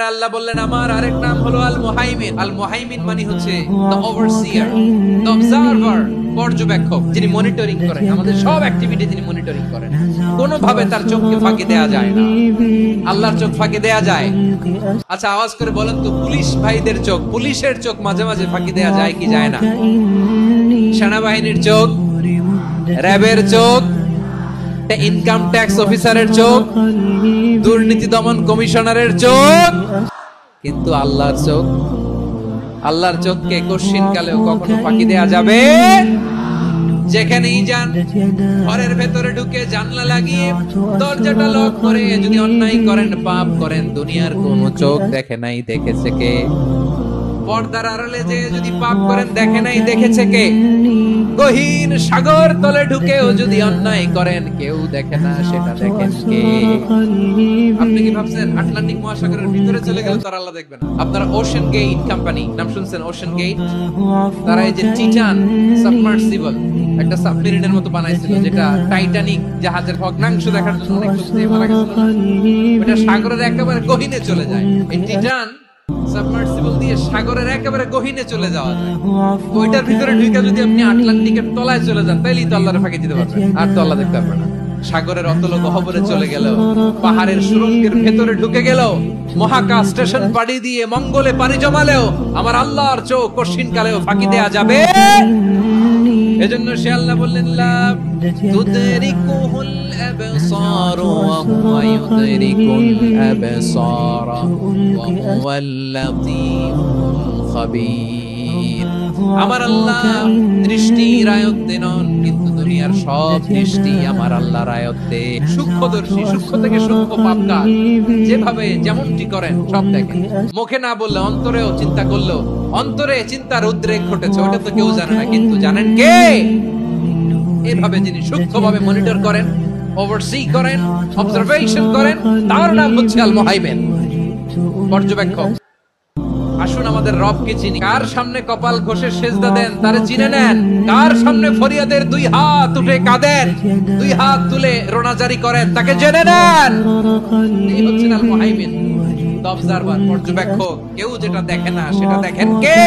আল্লাহ বললেন আমার আরেক নাম হলো আল মুহাইমিন। আল মুহাইমিন মানে হচ্ছে দ্য ওভারসিয়ার, দ্য অবজারভার, পর্যবেক্ষক, যিনি মনিটরিং করেন আমাদের সব অ্যাক্টিভিটি, যিনি মনিটরিং করেন। কোনোভাবে তার চোখকে ফাঁকি দেয়া যায় না। আল্লাহর চোখ ফাঁকি দেয়া যায়? আচ্ছা আওয়াজ করে বলেন তো, পুলিশ ভাইদের চোখ, পুলিশের চোখ মাঝে মাঝে ফাঁকি দেয়া যায় কি যায় না? সেনাবাহিনীর চোখ, র্যাবের চোখ, ইনকাম ট্যাক্স অফিসারের চোখ, দুর্নীতি দমন কমিশনারের চোখ, কিন্তু আল্লাহর চোখ, আল্লাহর চোখকে কশিন কালেও কখনো ফাঁকি দেয়া যাবে? যেখানেই যান, ঘরের ভেতরে ঢুকে জানলা লাগিয়ে দরজাটা লক করে যদি অন্যায় করেন, পাপ করেন, দুনিয়ার কোন চোখ দেখে নাই দেখেছে কে? পর্দার আড়ালে যে যদি পাপ করেন, দেখে নাই দেখেছে কে? গহীন সাগর তলে ঢুকেও যদি অন্যায় করেন, কেউ দেখে না, সেটা দেখেন কে? আপনি কি ভাবছেন আটলান্টিক মহাসাগরের ভিতরে চলে গেলে তারা আল্লাহ দেখবে না? আপনারা ওশেন গেট কোম্পানি নাম শুনছেন? ওশেন গেট, তারা এই যে টাইটান সাবমার্সিবল একটা সাবমেরিনের মতো বানাইছিল, যেটা টাইটানিক জাহাজের ভগ্নাংশ দেখার জন্য অনেক লোক মারা গেছিল। এটা সাগরের একেবারে গহীনে চলে যায়। এই টাইটান সাবমার্সিবল দিয়ে সাগরের একেবারে গহীনে চলে যাওয়া যায়। ওইটার ভিতরে ঢুকে যদি আপনি আটলান্টিকের তলায় চলে যান, তাইলেই তো আল্লাহর ফাঁকি দিতে পারবেন, আর তো আল্লাহ দেখতে পারবেন না। সাগরের অতল গহ্বরে চলে গেল, পাহাড়ের সুড়ঙ্গের ভেতরে ঢুকে গেল, মহাকাশ স্টেশন পাড়ি দিয়ে মঙ্গলে পাড়ি জমালেও আমার আল্লাহর চোখ কশিন কালেও ফাঁকি দেয়া যাবে? এজন্য সে আল্লাহ বললেন লা তুদরিকুহুল আবসার ওয়া হুয়া ইউদরিকুল আবসার ওয়া হুয়াল লাতীফুল খাবীর। আমার আল্লাহ দৃষ্টির আয়ত্তে নন, কিন্তু দুনিয়ার সব দৃষ্টি আমার আল্লাহর আয়ত্তে। সূক্ষ্মদর্শী, সূক্ষ্ম থেকে সূক্ষ্ম পাপ কাজ যেভাবে যেমনটি করেন সব দেখেন। মুখে না বললে অন্তরেও চিন্তা করলেও অন্তরে চিন্তার উদ্রেক ঘটেছে, ওটা তো কেউ জানে না, কিন্তু জানেন কে? এভাবে যিনি সূক্ষ্মভাবে মনিটর করেন, ওভারসি করেন, অবজারভেশন করেন, তার নাম হচ্ছে আল মুহাইমিন, পর্যবেক্ষক। আসুন আমাদের রবকে চিনি। কার সামনে কপাল ঘষে সেজদা দেন, তারে চিনে নেন। কার সামনে ফরিয়াদের দুই হাত উঠে কাঁদেন, দুই হাত তুলে রোনাজারি করেন, তাকে জেনে নেন। এই হচ্ছেন আল মুহাইমিন, দ্য অবজারভার, পর্যবেক্ষক। কেউ যেটা দেখে না সেটা দেখেন কে?